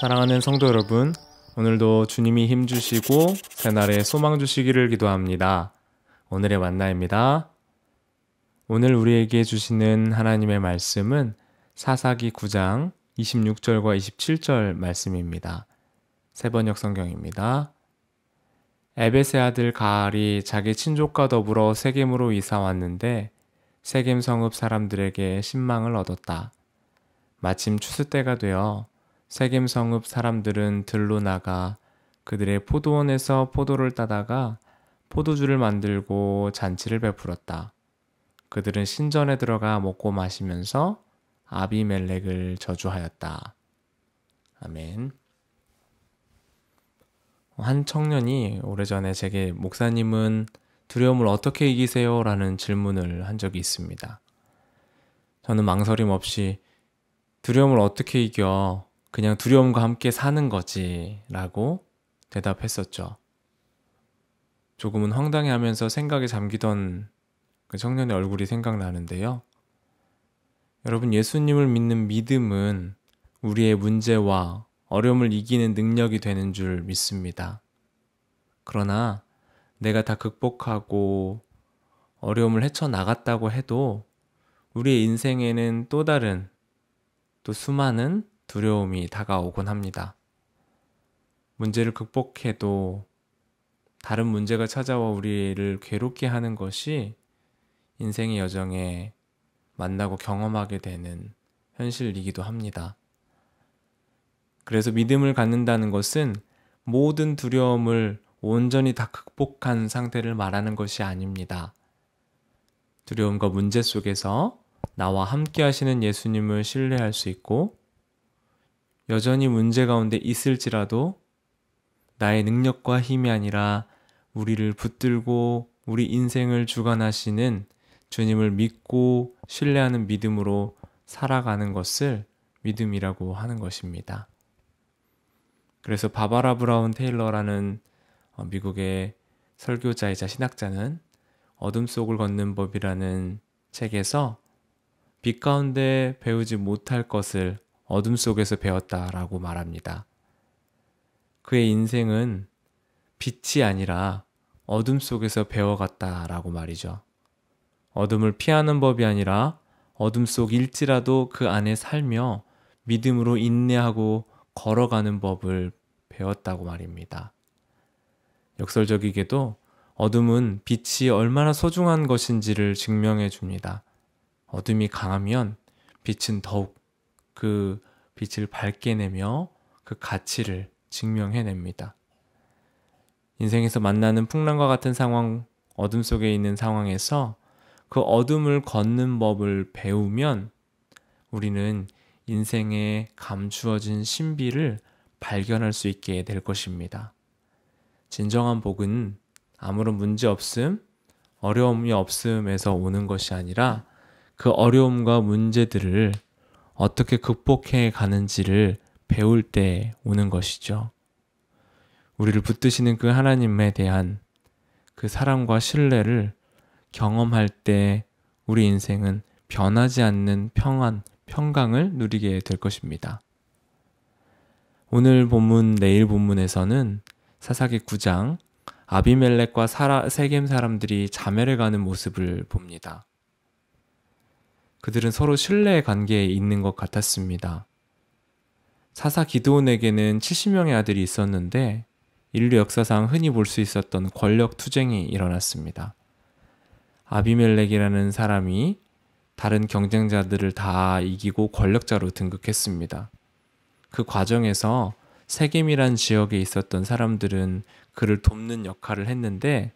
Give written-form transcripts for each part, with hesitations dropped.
사랑하는 성도 여러분, 오늘도 주님이 힘주시고 새날에 소망 주시기를 기도합니다. 오늘의 만나입니다. 오늘 우리에게 주시는 하나님의 말씀은 사사기 9장 26절과 27절 말씀입니다. 새번역 성경입니다. 에벳의 아들 가알이 자기 친족과 더불어 세겜으로 이사 왔는데 세겜 성읍 사람들에게 신망을 얻었다. 마침 추수 때가 되어 세겜 성읍 사람들은 들로 나가 그들의 포도원에서 포도를 따다가 포도주를 만들고 잔치를 베풀었다. 그들은 신전에 들어가 먹고 마시면서 아비멜렉을 저주하였다. 아멘. 한 청년이 오래전에 제게 목사님은 두려움을 어떻게 이기세요? 라는 질문을 한 적이 있습니다. 저는 망설임 없이 두려움을 어떻게 이겨? 그냥 두려움과 함께 사는 거지 라고 대답했었죠. 조금은 황당해하면서 생각에 잠기던 그 청년의 얼굴이 생각나는데요. 여러분, 예수님을 믿는 믿음은 우리의 문제와 어려움을 이기는 능력이 되는 줄 믿습니다. 그러나 내가 다 극복하고 어려움을 헤쳐나갔다고 해도 우리의 인생에는 또 다른 또 수많은 두려움이 다가오곤 합니다. 문제를 극복해도 다른 문제가 찾아와 우리를 괴롭게 하는 것이 인생의 여정에 만나고 경험하게 되는 현실이기도 합니다. 그래서 믿음을 갖는다는 것은 모든 두려움을 온전히 다 극복한 상태를 말하는 것이 아닙니다. 두려움과 문제 속에서 나와 함께 하시는 예수님을 신뢰할 수 있고 여전히 문제 가운데 있을지라도 나의 능력과 힘이 아니라 우리를 붙들고 우리 인생을 주관하시는 주님을 믿고 신뢰하는 믿음으로 살아가는 것을 믿음이라고 하는 것입니다. 그래서 바바라 브라운 테일러라는 미국의 설교자이자 신학자는 어둠 속을 걷는 법이라는 책에서 빛 가운데 배우지 못할 것을 어둠 속에서 배웠다라고 말합니다. 그의 인생은 빛이 아니라 어둠 속에서 배워갔다라고 말이죠. 어둠을 피하는 법이 아니라 어둠 속일지라도 그 안에 살며 믿음으로 인내하고 걸어가는 법을 배웠다고 말입니다. 역설적이게도 어둠은 빛이 얼마나 소중한 것인지를 증명해 줍니다. 어둠이 강하면 빛은 더욱 그 빛을 밝게 내며 그 가치를 증명해냅니다. 인생에서 만나는 풍랑과 같은 상황, 어둠 속에 있는 상황에서 그 어둠을 걷는 법을 배우면 우리는 인생에 감추어진 신비를 발견할 수 있게 될 것입니다. 진정한 복은 아무런 문제 없음, 어려움이 없음에서 오는 것이 아니라 그 어려움과 문제들을 어떻게 극복해 가는지를 배울 때 오는 것이죠. 우리를 붙드시는 그 하나님에 대한 그 사랑과 신뢰를 경험할 때 우리 인생은 변하지 않는 평안, 평강을 누리게 될 것입니다. 오늘 본문, 내일 본문에서는 사사기 9장 아비멜렉과 세겜 사람들이 자멸해 가는 모습을 봅니다. 그들은 서로 신뢰의 관계에 있는 것 같았습니다. 사사 기드온에게는 70명의 아들이 있었는데 인류 역사상 흔히 볼 수 있었던 권력 투쟁이 일어났습니다. 아비멜렉이라는 사람이 다른 경쟁자들을 다 이기고 권력자로 등극했습니다. 그 과정에서 세겜이란 지역에 있었던 사람들은 그를 돕는 역할을 했는데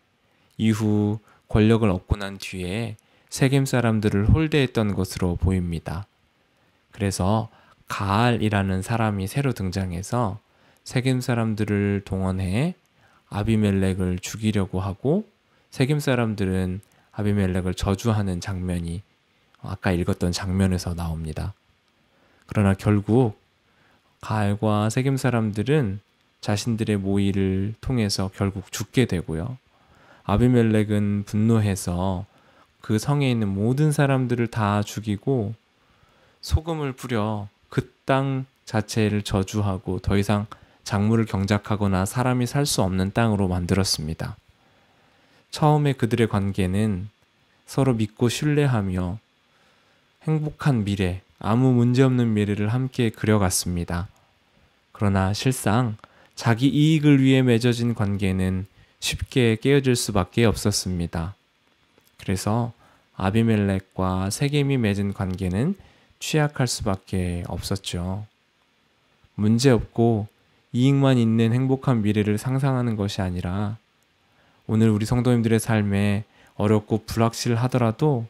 이후 권력을 얻고 난 뒤에 세겜 사람들을 홀대했던 것으로 보입니다. 그래서 가알이라는 사람이 새로 등장해서 세겜 사람들을 동원해 아비멜렉을 죽이려고 하고 세겜 사람들은 아비멜렉을 저주하는 장면이 아까 읽었던 장면에서 나옵니다. 그러나 결국 가알과 세겜 사람들은 자신들의 모의를 통해서 결국 죽게 되고요. 아비멜렉은 분노해서 그 성에 있는 모든 사람들을 다 죽이고 소금을 뿌려 그 땅 자체를 저주하고 더 이상 작물을 경작하거나 사람이 살 수 없는 땅으로 만들었습니다. 처음에 그들의 관계는 서로 믿고 신뢰하며 행복한 미래, 아무 문제없는 미래를 함께 그려갔습니다. 그러나 실상 자기 이익을 위해 맺어진 관계는 쉽게 깨어질 수밖에 없었습니다. 그래서 아비멜렉과 세겜이 맺은 관계는 취약할 수밖에 없었죠. 문제없고 이익만 있는 행복한 미래를 상상하는 것이 아니라 오늘 우리 성도님들의 삶에 어렵고 불확실하더라도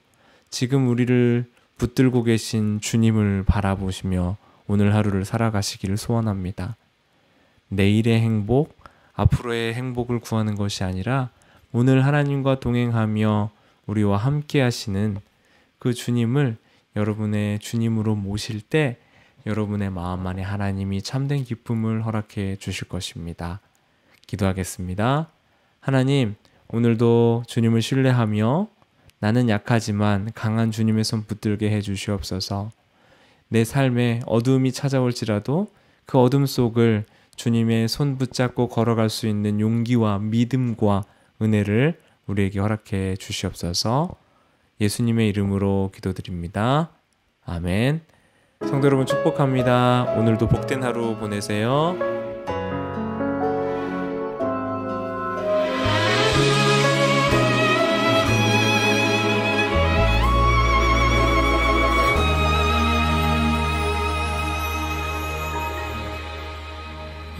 지금 우리를 붙들고 계신 주님을 바라보시며 오늘 하루를 살아가시기를 소원합니다. 내일의 행복, 앞으로의 행복을 구하는 것이 아니라 오늘 하나님과 동행하며 우리와 함께 하시는 그 주님을 여러분의 주님으로 모실 때 여러분의 마음 안에 하나님이 참된 기쁨을 허락해 주실 것입니다. 기도하겠습니다. 하나님, 오늘도 주님을 신뢰하며 나는 약하지만 강한 주님의 손 붙들게 해 주시옵소서. 내 삶에 어두움이 찾아올지라도 그 어둠 속을 주님의 손 붙잡고 걸어갈 수 있는 용기와 믿음과 은혜를 우리에게 허락해 주시옵소서. 예수님의 이름으로 기도드립니다. 아멘. 성도 여러분 축복합니다. 오늘도 복된 하루 보내세요.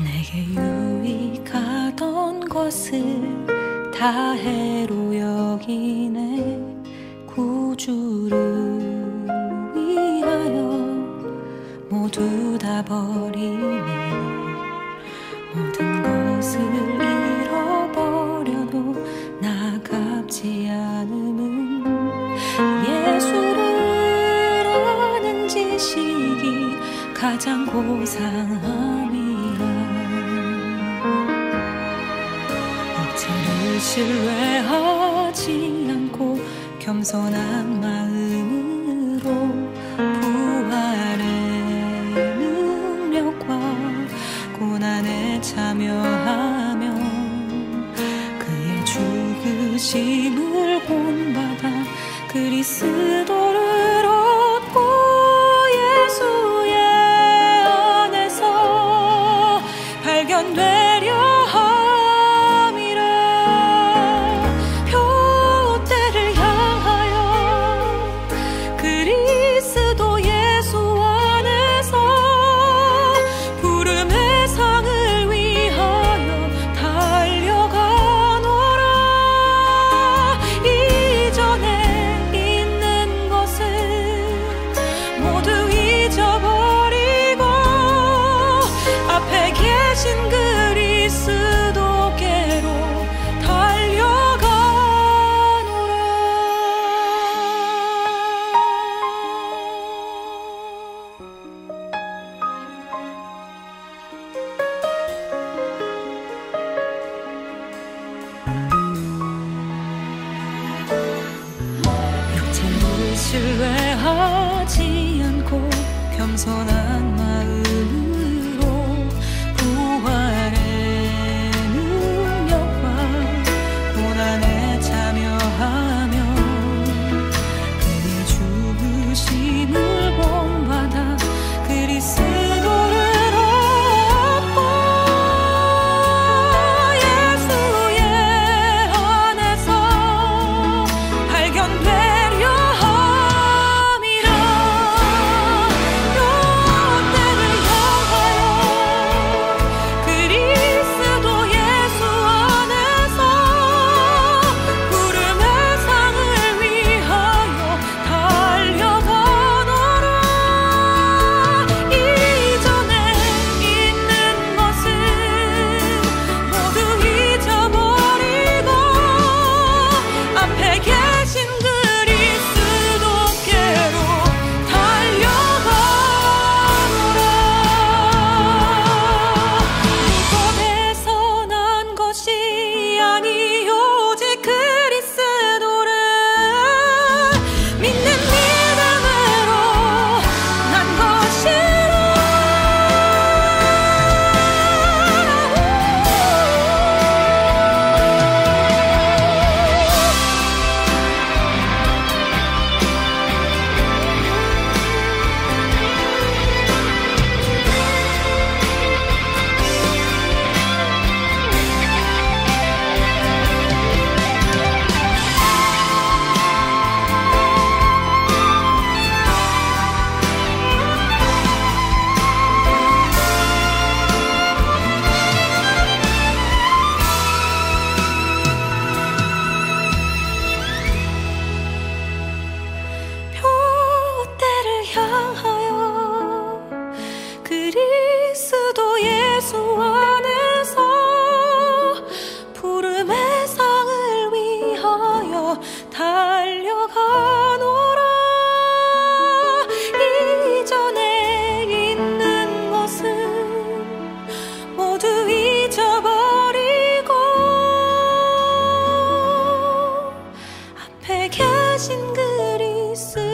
내게 유익하던 것을 다 해로 여기네. 구주를 위하여 모두 다 버리니 모든 것을 잃어버려도 나갑지 않음은 예수를 아는 지식이 가장 고상함이라. 육체를 신뢰하지 않고 겸손한 마음으로 부활의 능력과 고난에 참여하며 그의 죽으심을 본받아 그리스도를 얻고 예수의 안에서 발견되려 함이라. 표대를 향하여 그리스도 예수 안에서 부름의 상을 위하여 달려가노라. 이전에 있는 것을 모두 잊어버리고 앞에 계신 그리스도께로 달려가노라. 육체를 신뢰하지 않고 겸손한 마음으로 부활의 능력과 고난에 참여하며 그의 죽으심을 본받아 그리스도를 얻고 예수의 안에서 발견되려 함이라. 표대를 향하여 있을